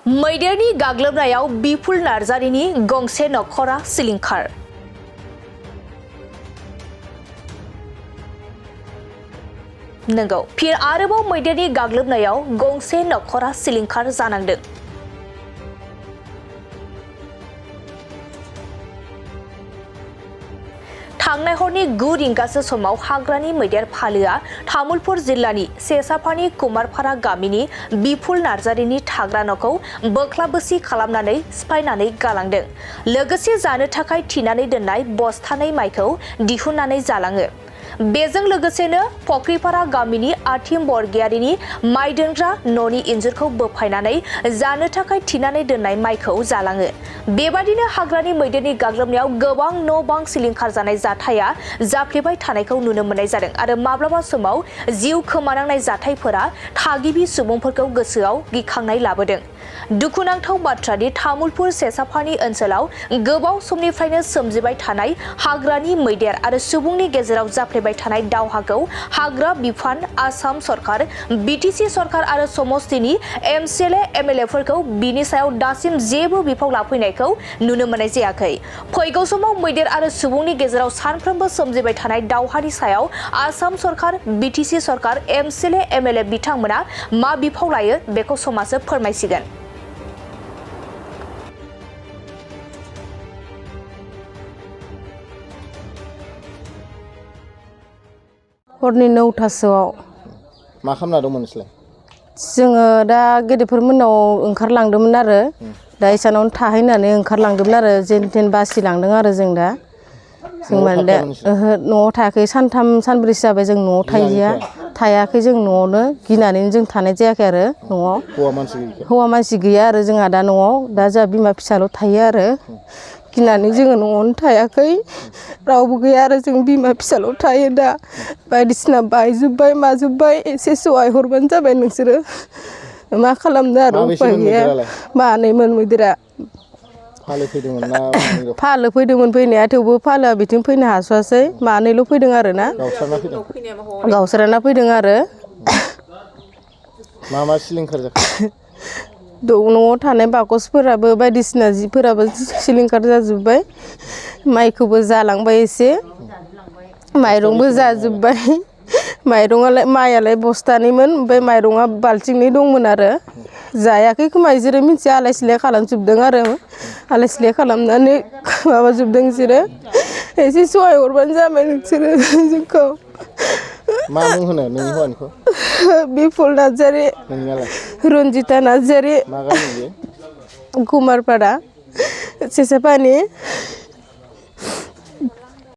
मैदेरनि गाग्लोबनायाव बिपुल नार्जारिनि गंसे नखरा सिलिंखार। नंगौ, फिन आरोबाव मैदेरनि गाग्लोबनायाव गंसे नखरा सिलिंखार जानांदों। थांनाय हरनि 9 रिंगासो समाव हाग्रानि मैदेर फालोआ तामुलपुर जिल्लानि सेसाफानि कुमारपारा गामिनि बिपुल नार्जारिनि थाग्रा न'खौ बोख्लाबोसि खालामनानै सिफायनानै गालांदों। लोगोसे जानो थाखाय थिनानै दोननाय बस्थानै माइखौ दिहुननानै जालाङो। बेजों लोगोसेनो फख्रिपारा गामिनि आथिम बरगयारिनि माइ दोनग्रा न'नि इन्जुरखौ बोफायनानै जानो थाखाय थिनानै दोननाय माइखौ जालाङो। बेबादिनो हाग्रानि मैदेरनि गाग्लोबनायाव गोबां न' बां सिलिंखार जानाय जाथाया जाफ्लेबाय थानायखौ नुनो मोननाय जादों आरो माब्लाबा समाव जिउ खोमानांनाय जाथायफोरा थागिबि सुबुंफोरखौ गोसोआव गिखांनाय लाबोदों। दुखुनांथाव बाथ्रानि तामुलपुर सेसाफानि ओनसोलाव गोबाव समनिफ्रायनो सोमजिबाय थानाय हाग्रानि मैदेर आरो सुबुंनि गेजेराव जाफ्लेबाय थानाय दावहाखौ हाग्रा बिफान, आसाम सरकार, बिटिसि सरकार आरो समस्तिनि एमसिएलए एमएलएफोरखौ बिनि सायाव दासिम जेबो बिफाव लाफैनायखौ नुनो मोननाय जायाखै। फैगौ समाव मैदेर आरो सुबुंनि गेजेराव सानफ्रोमबो सोमजिबाय थानाय दावहानि सायाव आसाम सरकार, बिटिसि सरकार, एमसिएलए एमएलए बिथांमोना मा बिफाव लायो बेखौ समाजो फोरमायसिगोन। हरनि 9टासोआव मा खालामना दंमोन नोंसोरलाय? जोङो दा गेदेरफोर मोननाव ओंखारलांदोंमोन आरो दा इसानावनो थाहैनानै ओंखारलांदोंमोन आरो जेन थेन बासिलांदों आरो जों दा जों माने दा न'आव थायाखै। सानथाम सानब्रैसो जाबाय जों न'आव थायाखै जों न'आवनो गिनानैनो जों थानाय जायाखै आरो न'आव हौवा मानसि गैया आरो जोंहा दा न'आव दा जोंहा बिमा फिसाल' थायो आरो गिनानै जोङो न'आवनो थायाखै। रावबो गैया आरो जों बिमा फिसाल' थायो दा बायदिसिना बायजोब्बाय माजोब्बाय एसे सहाय हरबानो जाबाय नोंसोरो मा खालामनो आरो उपाय गैया। मानैमोन मैदेरा फालो फैदोंमोन फैनाया थेवबो फालोआ बिथिं फैनो हास'वासै मानैल' फैदों आरो ना गावस्राना फैदों आरो मा सिलिंखार जाखो? न'आव थानाय बाकसफोराबो बायदिसिना जिफोराबो सिलिंखार जाजोब्बाय। माइखौबो जालांबाय एसे, माइरंबो जाजोब्बाय। माइयालाय बस्थानैमोन ओमफ्राय माइरङा बाल्थिंनै दंमोन आरो जायाखै खोमा बिसोरो मिथिया आलाय सिलाय खालामजोबदों आरो आलाय सिलाय खालामनानै माबाजोबदों बिसोरो। एसे सहाय हरबानो जाबाय नोंसोरो जोंखौ। मा मुं होनो नोंनि हौवानिखौ? बिपुल नार्जारि। रन्जिता नार्जारि। मा गामि बेयो? कुमारपारा सेसाफानि।